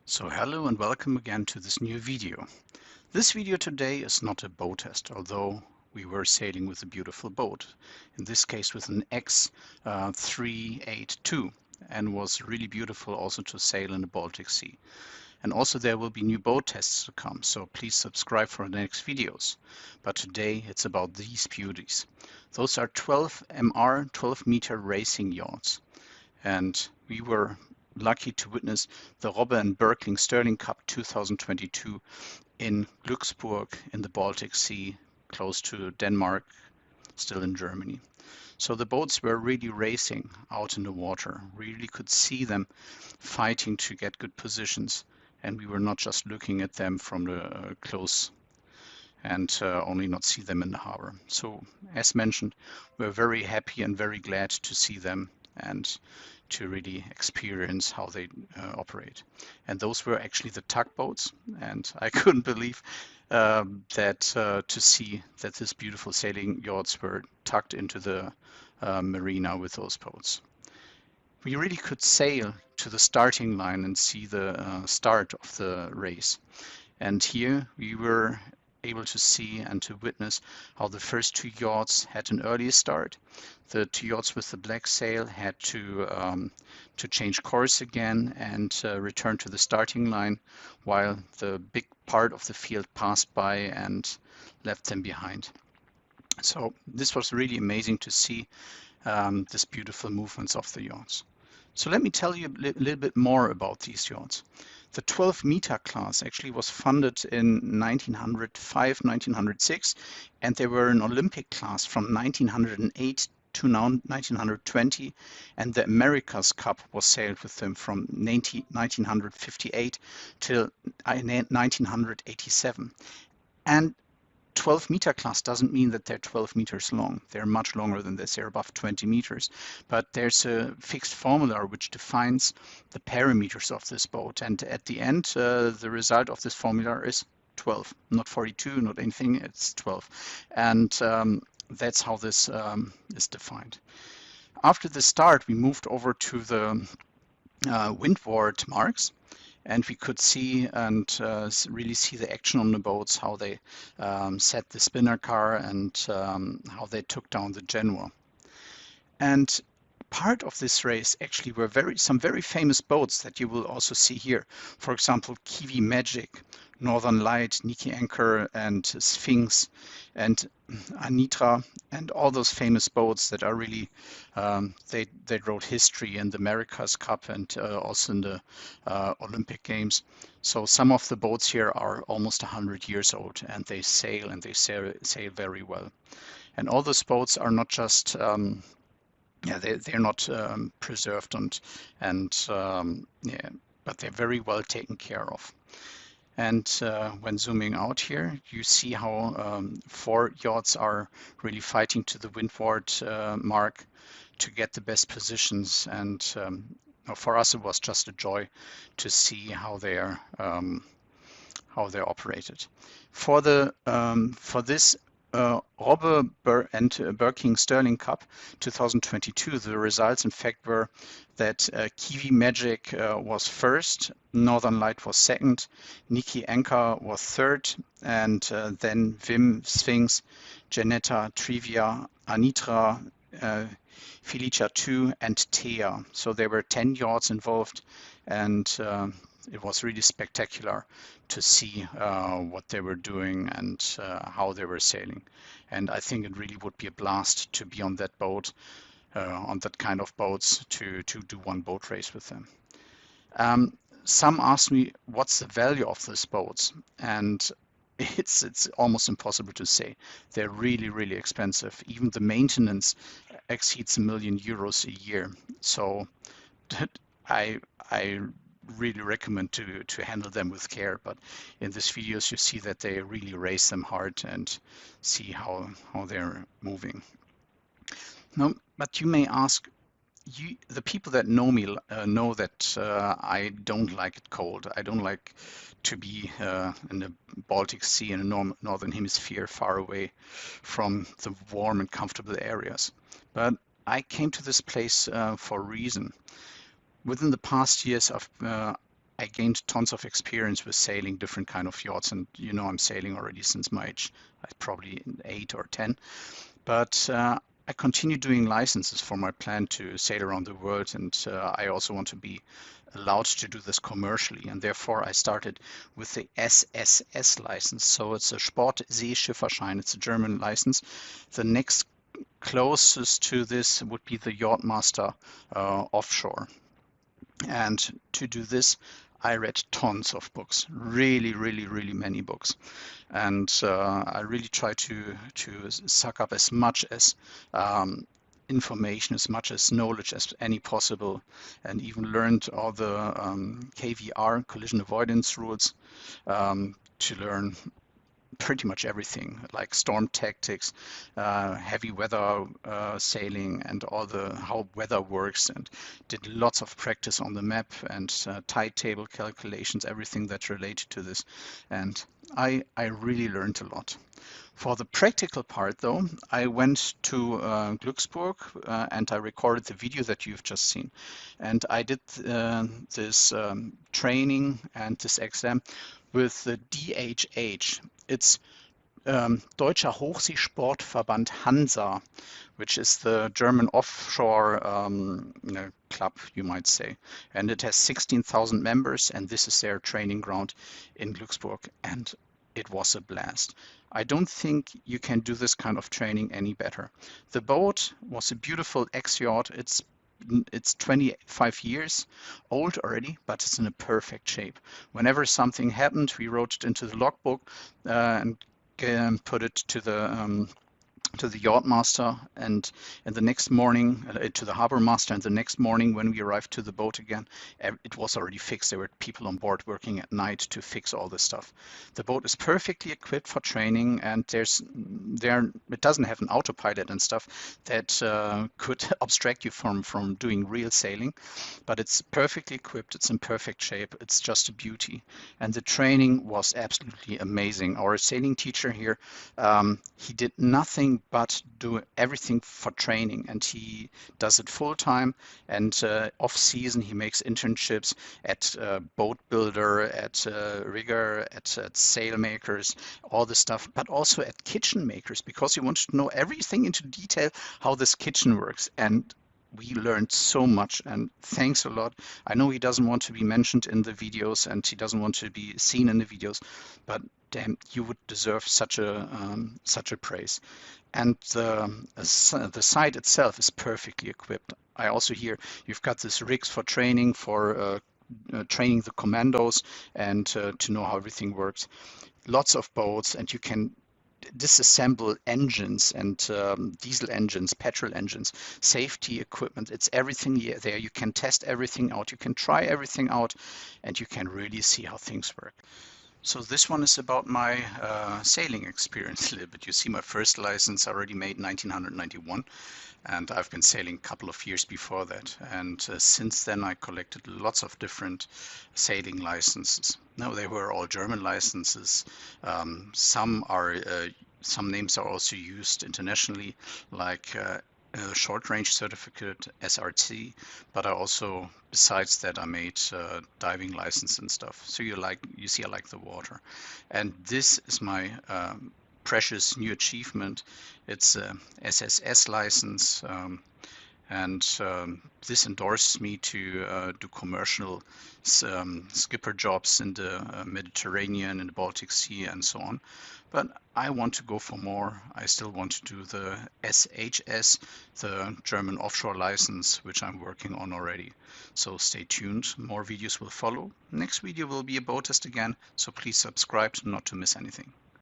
So hello and welcome again to this new video. This video today is not a boat test, although we were sailing with a beautiful boat, in this case with an X-382, and was really beautiful also to sail in the Baltic Sea. And also there will be new boat tests to come, so please subscribe for the next videos. But today it's about these beauties. Those are 12mR 12-meter racing yachts, and we were lucky to witness the Robbe and Berking Sterling Cup 2022 in Glücksburg in the Baltic Sea, close to Denmark, still in Germany. So the boats were really racing out in the water. We really could see them fighting to get good positions, and we were not just looking at them from the close and only not see them in the harbor. So as mentioned, we're very happy and very glad to see them and to really experience how they operate. And those were actually the tugboats, and I couldn't believe that to see that this beautiful sailing yachts were tucked into the marina with those boats. We really could sail to the starting line and see the start of the race. And here we were able to see and to witness how the first two yachts had an earlier start. The two yachts with the black sail had to change course again and return to the starting line, while the big part of the field passed by and left them behind. So this was really amazing to see this beautiful movements of the yachts. So let me tell you a little bit more about these yachts. The 12-meter class actually was funded in 1905, 1906, and they were an Olympic class from 1908 to now 1920, and the America's Cup was sailed with them from 1958 till 1987. And 12-meter class doesn't mean that they're 12 meters long. They're much longer than this. They're above 20 meters. But there's a fixed formula which defines the parameters of this boat. And at the end, the result of this formula is 12, not 42, not anything. It's 12. And that's how this is defined. After the start, we moved over to the windward marks, and we could see and really see the action on the boats, how they set the spinner car and how they took down the Genoa. And part of this race actually were some very famous boats that you will also see here. For example, Kiwi Magic, Northern Light, Niki Anchor, and Sphinx, and Anitra, and all those famous boats that are really they wrote history in the America's Cup and also in the Olympic Games. So some of the boats here are almost 100 years old, and they sail sail very well. And all those boats are not just they're not preserved and yeah, but they're very well taken care of. And when zooming out here, you see how 4 yachts are really fighting to the windward mark to get the best positions. And for us, it was just a joy to see how they're operated. For this Robbe and Berking Sterling Cup 2022, the results in fact were that Kiwi Magic was first, Northern Light was second, Niki Anchor was third, and then Vim, Sphinx, Janetta, Trivia, Anitra, Felicia 2, and Thea. So there were 10 yachts involved, and it was really spectacular to see what they were doing and how they were sailing. And I think it really would be a blast to be on that boat, on that kind of boats, to do one boat race with them. Some ask me, what's the value of these boats? And it's almost impossible to say. They're really, really expensive. Even the maintenance exceeds €1 million a year. So I really recommend to handle them with care, but in these videos you see that they really race them hard and see how they're moving. Now, but you may ask, the people that know me know that I don't like it cold. I don't like to be in the Baltic Sea in the northern hemisphere, far away from the warm and comfortable areas. But I came to this place for a reason. Within the past years, I've I gained tons of experience with sailing different kind of yachts, and you know I'm sailing already since my age, probably 8 or 10. But I continue doing licenses for my plan to sail around the world, and I also want to be allowed to do this commercially, and therefore I started with the SSS license. So it's a Sportseeschifferschein. It's a German license. The next closest to this would be the Yachtmaster offshore. And to do this, I read tons of books, really, really, really many books, and I really try to suck up as much as information, as much as knowledge as any possible, and even learned all the KVR, collision avoidance rules, to learn pretty much everything, like storm tactics, heavy weather sailing, and all the how weather works, and did lots of practice on the map and tide table calculations, everything that's related to this. And I really learned a lot. For the practical part, though, I went to Glücksburg and I recorded the video that you've just seen. And I did this training and this exam with the DHH. It's Deutscher Hochseesportverband Hansa, which is the German offshore club, you might say. And it has 16,000 members, and this is their training ground in Glücksburg. And it was a blast. I don't think you can do this kind of training any better. The boat was a beautiful x-yacht. It's 25 years old already, but it's in a perfect shape. Whenever something happened, we wrote it into the logbook and put it to the yacht master, and the next morning to the harbor master, and the next morning when we arrived to the boat again, it was already fixed. There were people on board working at night to fix all this stuff. The boat is perfectly equipped for training, and it doesn't have an autopilot and stuff that could abstract you from doing real sailing, but it's perfectly equipped. It's in perfect shape. It's just a beauty, and the training was absolutely amazing. Our sailing teacher here, he did nothing but do everything for training, and he does it full time, and off season he makes internships at boat builder, at rigger, at sail makers, all this stuff, but also at kitchen makers, because he wants to know everything into detail how this kitchen works. And we learned so much, and thanks a lot. I know he doesn't want to be mentioned in the videos and he doesn't want to be seen in the videos, but damn, you would deserve such a praise. And the site itself is perfectly equipped. I also hear you've got this rigs for training, for training the commandos, and to know how everything works. Lots of boats, and you can disassemble engines and diesel engines, petrol engines, safety equipment. It's everything there. You can test everything out. You can try everything out, and you can really see how things work. So this one is about my sailing experience a little bit. You see my first license I already made in 1991, and I've been sailing a couple of years before that. And since then I collected lots of different sailing licenses. Now they were all German licenses. Some names are also used internationally, like short range certificate, SRC, but I also, besides that, I made diving license and stuff. So you see I like the water. And this is my precious new achievement. It's a SSS license, and this endorses me to do commercial skipper jobs in the Mediterranean, in the Baltic Sea, and so on. But I want to go for more. I still want to do the SHS, the German offshore license, which I'm working on already. So stay tuned. More videos will follow. Next video will be a boat test again, so please subscribe not to miss anything.